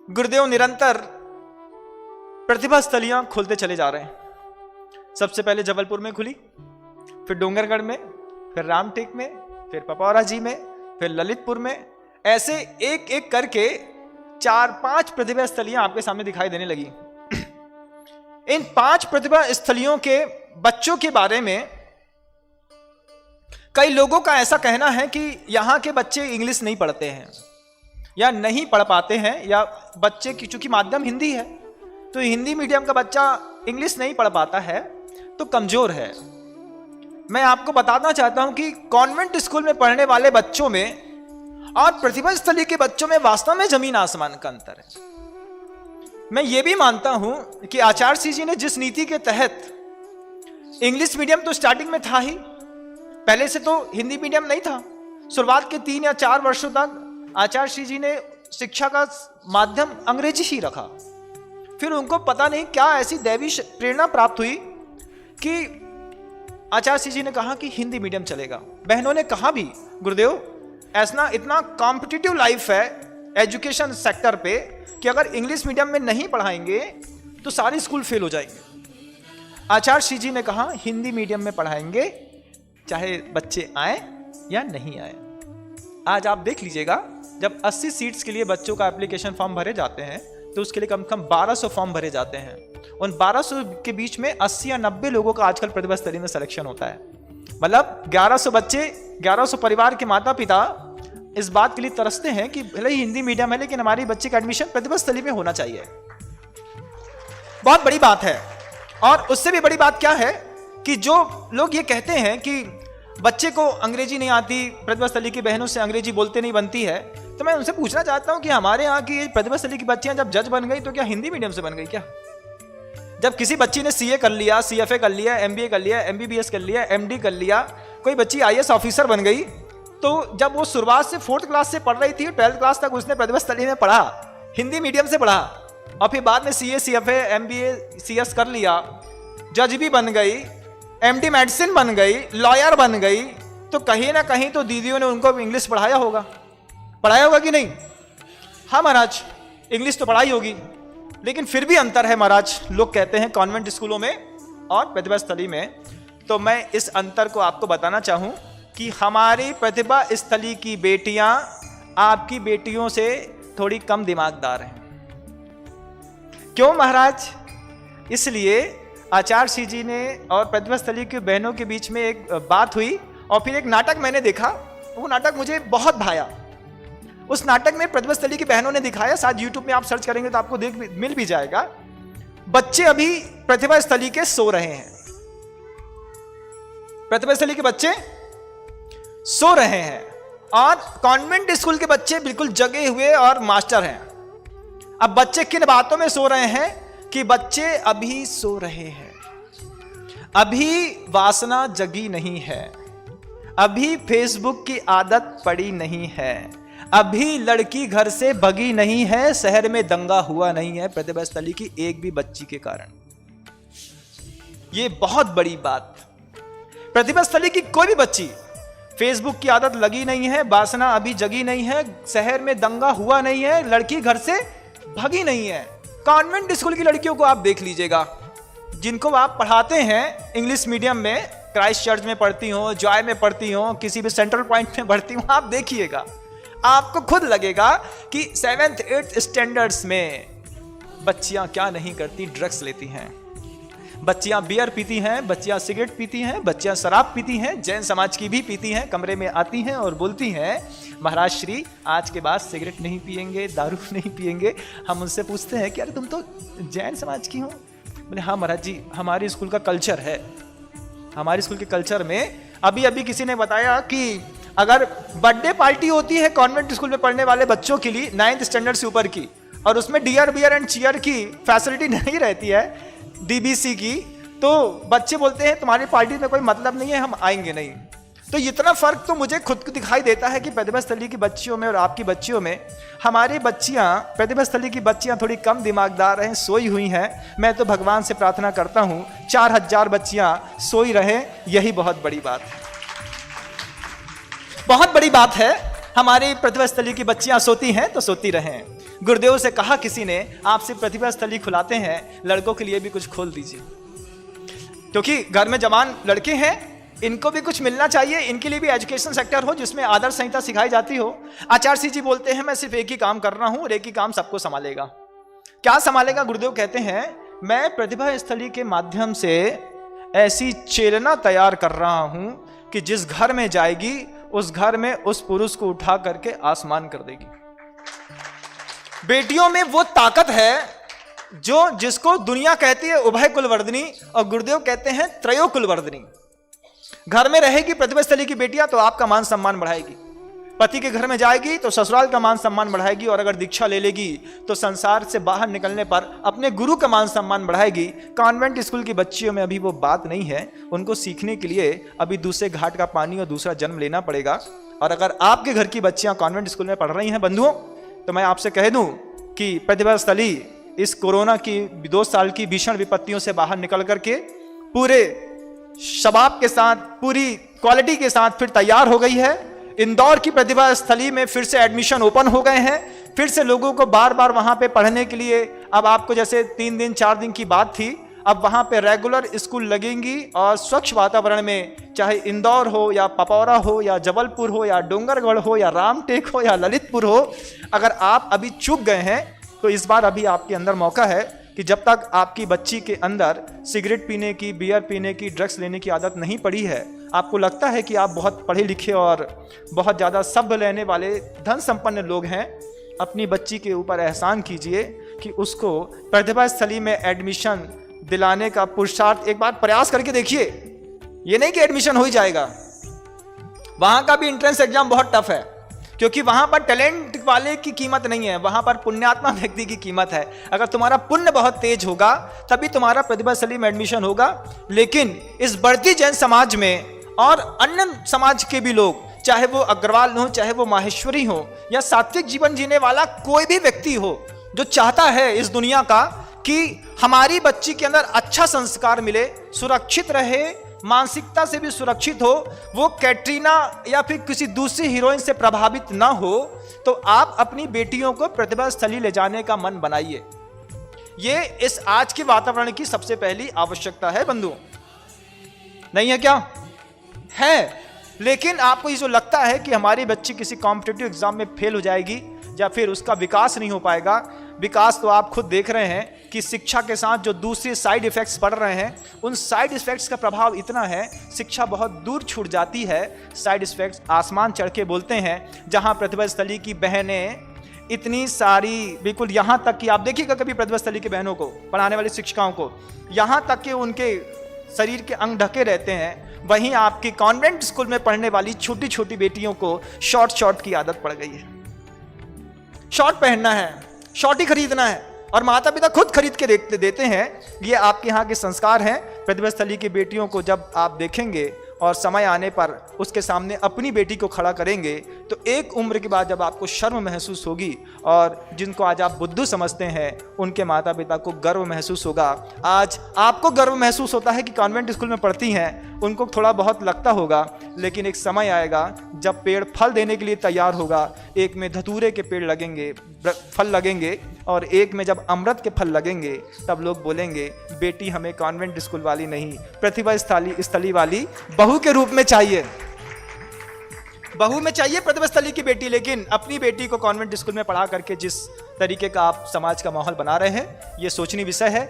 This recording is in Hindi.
गुरुदेव निरंतर प्रतिभा स्थलियां खोलते चले जा रहे हैं। सबसे पहले जबलपुर में खुली, फिर डोंगरगढ़ में, फिर रामटेक में, फिर पपौरा जी में, फिर ललितपुर में। ऐसे एक एक करके 4-5 प्रतिभा स्थलियां आपके सामने दिखाई देने लगी। इन 5 प्रतिभा स्थलियों के बच्चों के बारे में कई लोगों का ऐसा कहना है कि यहां के बच्चे इंग्लिश नहीं पढ़ते हैं या नहीं पढ़ पाते हैं, या बच्चे की चूंकि माध्यम हिंदी है तो हिंदी मीडियम का बच्चा इंग्लिश नहीं पढ़ पाता है तो कमजोर है। मैं आपको बताना चाहता हूं कि कॉन्वेंट स्कूल में पढ़ने वाले बच्चों में और प्रतिभा स्थली के बच्चों में वास्तव में जमीन आसमान का अंतर है। मैं ये भी मानता हूं कि आचार्य सिंह जी ने जिस नीति के तहत इंग्लिश मीडियम तो स्टार्टिंग में था ही, पहले से तो हिंदी मीडियम नहीं था। शुरुआत के 3 या 4 वर्षों तक आचार्य सिंह जी ने शिक्षा का माध्यम अंग्रेजी ही रखा। फिर उनको पता नहीं क्या ऐसी दैवी प्रेरणा प्राप्त हुई कि आचार्य सिंह जी ने कहा कि हिंदी मीडियम चलेगा। बहनों ने कहा भी, गुरुदेव ऐसा इतना कॉम्पिटिटिव लाइफ है एजुकेशन सेक्टर पे कि अगर इंग्लिश मीडियम में नहीं पढ़ाएंगे तो सारे स्कूल फेल हो जाएंगे। आचार्य सिंह जी ने कहा हिंदी मीडियम में पढ़ाएंगे, चाहे बच्चे आए या नहीं आए। आज आप देख लीजिएगा, जब 80 सीट्स के लिए बच्चों का एप्लीकेशन फॉर्म भरे जाते हैं तो उसके लिए कम से कम 1200 फॉर्म भरे जाते हैं। उन 1200 के बीच में 80 या 90 लोगों का आजकल प्रतिभा स्थली में सिलेक्शन होता है। मतलब 1100 बच्चे, 1100 परिवार के माता पिता इस बात के लिए तरसते हैं कि भले ही हिंदी मीडियम है लेकिन हमारी बच्चे का एडमिशन प्रतिभा स्थली में होना चाहिए। बहुत बड़ी बात है। और उससे भी बड़ी बात क्या है कि जो लोग ये कहते हैं कि बच्चे को अंग्रेजी नहीं आती, प्रतिभा स्थली की बहनों से अंग्रेजी बोलते नहीं बनती है, तो मैं उनसे पूछना चाहता हूं कि हमारे यहाँ की प्रतिभा स्थली की बच्चियां जब जज बन गई तो क्या हिंदी मीडियम से बन गई क्या? जब किसी बच्ची ने सीए कर लिया, सीएफए कर लिया, एमबीए कर लिया, एमबीबीएस कर लिया, एमडी कर लिया, कोई बच्ची आईएएस ऑफिसर बन गई, तो जब वो शुरुआत से 4th क्लास से पढ़ रही थी, 12th क्लास तक उसने प्रतिभा स्थली में पढ़ा, हिंदी मीडियम से पढ़ा, और फिर बाद में सीए, सीएफए, एमबीए, सीएस कर लिया, जज भी बन गई, एमडी मेडिसिन बन गई, लॉयर बन गई, तो कहीं ना कहीं तो दीदियों ने उनको इंग्लिश पढ़ाया होगा कि नहीं? हाँ महाराज, इंग्लिश तो पढ़ाई होगी, लेकिन फिर भी अंतर है महाराज, लोग कहते हैं कॉन्वेंट स्कूलों में और प्रतिभा स्थली में। तो मैं इस अंतर को आपको बताना चाहूं कि हमारी प्रतिभा स्थली की बेटियां आपकी बेटियों से थोड़ी कम दिमागदार हैं। क्यों महाराज? इसलिए आचार्य सिंह जी ने और प्रतिभा स्थली की बहनों के बीच में एक बात हुई और फिर एक नाटक मैंने देखा, वो नाटक मुझे बहुत भाया। उस नाटक में प्रतिभा स्थली की बहनों ने दिखाया, शायद यूट्यूब में आप सर्च करेंगे तो आपको मिल भी जाएगा। बच्चे अभी प्रतिभा स्थली के सो रहे हैं, प्रतिभा स्थली के बच्चे सो रहे हैं और कॉन्वेंट स्कूल के बच्चे बिल्कुल जगे हुए और मास्टर हैं। अब बच्चे किन बातों में सो रहे हैं कि बच्चे अभी सो रहे हैं, अभी वासना जगी नहीं है, अभी फेसबुक की आदत पड़ी नहीं है, अभी लड़की घर से भगी नहीं है, शहर में दंगा हुआ नहीं है प्रतिभा स्थली की एक भी बच्ची के कारण। यह बहुत बड़ी बात, प्रतिभा स्थली की कोई भी बच्ची, फेसबुक की आदत लगी नहीं है, वासना अभी जगी नहीं है, शहर में दंगा हुआ नहीं है, लड़की घर से भगी नहीं है। कॉन्वेंट स्कूल की लड़कियों को आप देख लीजिएगा, जिनको आप पढ़ाते हैं इंग्लिश मीडियम में, क्राइस्ट चर्च में पढ़ती हो, जॉय में पढ़ती हो, किसी भी सेंट्रल पॉइंट में पढ़ती हो, आप देखिएगा, आपको खुद लगेगा कि 7th 8th स्टैंडर्ड्स में बच्चियां क्या नहीं करती, ड्रग्स लेती हैं, बच्चियां बियर पीती हैं, बच्चियां सिगरेट पीती हैं, बच्चियां शराब पीती हैं, जैन समाज की भी पीती हैं, कमरे में आती हैं और बोलती हैं महाराज श्री आज के बाद सिगरेट नहीं पिएंगे, दारू नहीं पिएंगे। हम उनसे पूछते हैं कि अरे तुम तो जैन समाज की हो? बोले हाँ महाराज जी, हमारे स्कूल का कल्चर है, हमारे स्कूल के कल्चर में अभी किसी ने बताया कि अगर बर्थडे पार्टी होती है कॉन्वेंट स्कूल में पढ़ने वाले बच्चों के लिए 9th स्टैंडर्ड से ऊपर की, और उसमें डियर बियर एंड चीयर की फैसिलिटी नहीं रहती है, डीबीसी की, तो बच्चे बोलते हैं तुम्हारी पार्टी में कोई मतलब नहीं है, हम आएंगे नहीं। तो इतना फर्क तो मुझे खुद को दिखाई देता है कि प्रतिभा स्थली की बच्चियों में और आपकी बच्चियों में। हमारी बच्चियां, प्रतिभा स्थली की बच्चियां थोड़ी कम दिमागदार हैं, सोई हुई हैं। मैं तो भगवान से प्रार्थना करता हूं 4000 बच्चियां सोई रहे, यही बहुत बड़ी बात है, बहुत बड़ी बात है। हमारी प्रतिभा स्थली की बच्चियां सोती हैं तो सोती रहें। गुरुदेव से कहा किसी ने, आप सिर्फ प्रतिभा स्थली खुलाते हैं, लड़कों के लिए भी कुछ खोल दीजिए, क्योंकि घर में जवान लड़के हैं, इनको भी कुछ मिलना चाहिए, इनके लिए भी एजुकेशन सेक्टर हो जिसमें आदर्श संहिता सिखाई जाती हो। आचार्य सिंह जी बोलते हैं, मैं सिर्फ एक ही काम कर रहा हूं और एक ही काम सबको संभालेगा। क्या संभालेगा? गुरुदेव कहते हैं, मैं प्रतिभा स्थली के माध्यम से ऐसी चेतना तैयार कर रहा हूं कि जिस घर में जाएगी उस घर में उस पुरुष को उठा करके आसमान कर देगी। बेटियों में वो ताकत है जिसको दुनिया कहती है उभय कुलवर्धिनी, और गुरुदेव कहते हैं त्रयो कुलवर्धिनी। घर में रहेगी प्रतिभा स्थली की बेटियां तो आपका मान सम्मान बढ़ाएगी, पति के घर में जाएगी तो ससुराल का मान सम्मान बढ़ाएगी, और अगर दीक्षा ले लेगी तो संसार से बाहर निकलने पर अपने गुरु का मान सम्मान बढ़ाएगी। कॉन्वेंट स्कूल की बच्चियों में अभी वो बात नहीं है, उनको सीखने के लिए अभी दूसरे घाट का पानी और दूसरा जन्म लेना पड़ेगा। और अगर आपके घर की बच्चियां कॉन्वेंट स्कूल में पढ़ रही हैं बंधुओं, तो मैं आपसे कह दूं कि प्रतिभा स्थली इस कोरोना की 2 साल की भीषण विपत्तियों से बाहर निकल करके पूरे शबाब के साथ, पूरी क्वालिटी के साथ फिर तैयार हो गई है। इंदौर की प्रतिभा स्थली में फिर से एडमिशन ओपन हो गए हैं, फिर से लोगों को बार बार वहां पे पढ़ने के लिए, अब आपको जैसे 3 दिन 4 दिन की बात थी, अब वहां पे रेगुलर स्कूल लगेंगी और स्वच्छ वातावरण में, चाहे इंदौर हो या पपौरा हो या जबलपुर हो या डोंगरगढ़ हो या रामटेक हो या ललितपुर हो, अगर आप अभी चूक गए हैं तो इस बार अभी आपके अंदर मौका है कि जब तक आपकी बच्ची के अंदर सिगरेट पीने की, बियर पीने की, ड्रग्स लेने की आदत नहीं पड़ी है, आपको लगता है कि आप बहुत पढ़े लिखे और बहुत ज़्यादा शब्द लेने वाले धन संपन्न लोग हैं, अपनी बच्ची के ऊपर एहसान कीजिए कि उसको प्रतिभा स्थली में एडमिशन दिलाने का पुरुषार्थ एक बार प्रयास करके देखिए। ये नहीं कि एडमिशन हो ही जाएगा, वहां का भी एंट्रेंस एग्जाम बहुत टफ है, क्योंकि वहां पर टैलेंट वाले की कीमत नहीं है, वहां पर पुण्यात्मा व्यक्ति की कीमत है। अगर तुम्हारा पुण्य बहुत तेज होगा तभी तुम्हारा प्रतिभा स्थली में एडमिशन होगा। लेकिन इस बढ़ती जैन समाज में और अन्य समाज के भी लोग, चाहे वो अग्रवाल हो, चाहे वो माहेश्वरी हो, या सात्विक जीवन जीने वाला कोई भी व्यक्ति हो, जो चाहता है इस दुनिया का कि हमारी बच्ची के अंदर अच्छा संस्कार मिले, सुरक्षित रहे, मानसिकता से भी सुरक्षित हो, वो कैटरीना या फिर किसी दूसरी हीरोइन से प्रभावित ना हो, तो आप अपनी बेटियों को प्रतिभा स्थली ले जाने का मन बनाइए। ये इस आज के वातावरण की सबसे पहली आवश्यकता है बंधुओं, नहीं है क्या? है। लेकिन आपको ये जो लगता है कि हमारी बच्ची किसी कॉम्पिटिटिव एग्जाम में फेल हो जाएगी या फिर उसका विकास नहीं हो पाएगा, विकास तो आप खुद देख रहे हैं कि शिक्षा के साथ जो दूसरे साइड इफेक्ट्स पड़ रहे हैं, उन साइड इफेक्ट्स का प्रभाव इतना है, शिक्षा बहुत दूर छूट जाती है, साइड इफेक्ट्स आसमान चढ़ के बोलते हैं। जहां प्रतिभा स्थली की बहनें इतनी सारी, बिल्कुल यहाँ तक कि आप देखिएगा कभी प्रतिभा स्थली की बहनों को, पढ़ाने वाली शिक्षिकाओं को, यहाँ तक कि उनके शरीर के अंग ढके रहते हैं, वहीं आपकी कॉन्वेंट स्कूल में पढ़ने वाली छोटी छोटी बेटियों को शॉर्ट की आदत पड़ गई है। शॉर्ट पहनना है, शॉर्ट ही खरीदना है, और माता पिता खुद खरीद के देते हैं। ये आपके यहाँ के संस्कार हैं। प्रतिभा स्थली की बेटियों को जब आप देखेंगे और समय आने पर उसके सामने अपनी बेटी को खड़ा करेंगे, तो एक उम्र के बाद जब आपको शर्म महसूस होगी, और जिनको आज आप बुद्धू समझते हैं उनके माता पिता को गर्व महसूस होगा। आज आपको गर्व महसूस होता है कि कॉन्वेंट स्कूल में पढ़ती हैं, उनको थोड़ा बहुत लगता होगा, लेकिन एक समय आएगा जब पेड़ फल देने के लिए तैयार होगा। एक में धतूरे के पेड़ लगेंगे, फल लगेंगे, और एक में जब अमृत के फल लगेंगे, तब लोग बोलेंगे बेटी हमें कॉन्वेंट स्कूल वाली नहीं, प्रतिभा स्थली वाली बहू के रूप में चाहिए। बहू में चाहिए प्रतिभा स्थली की बेटी, लेकिन अपनी बेटी को कॉन्वेंट स्कूल में पढ़ा करके जिस तरीके का आप समाज का माहौल बना रहे हैं, ये सोचनीय विषय है।